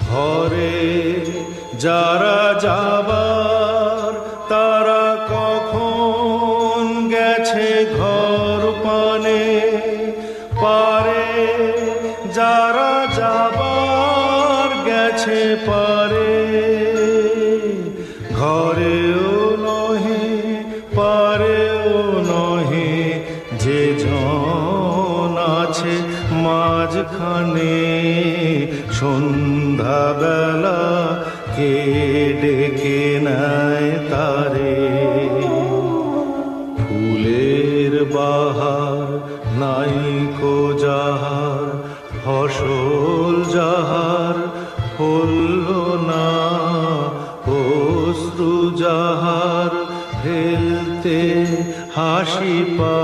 ঘরে যারা যাবার তারা কখন গেছে ঘর পানে, পারে যারা যাবার গেছে পারে। ঘরেও নহে পারেও নহে, যে জন আছে মাঝখানে। সন্ধ্যাবেলা কে ডেকে নেয় তারে। ফুলের বাহার নাইকো যাহার, ফসল যাহার হল না, অশ্রু যাহার ফেলতে হাসি পা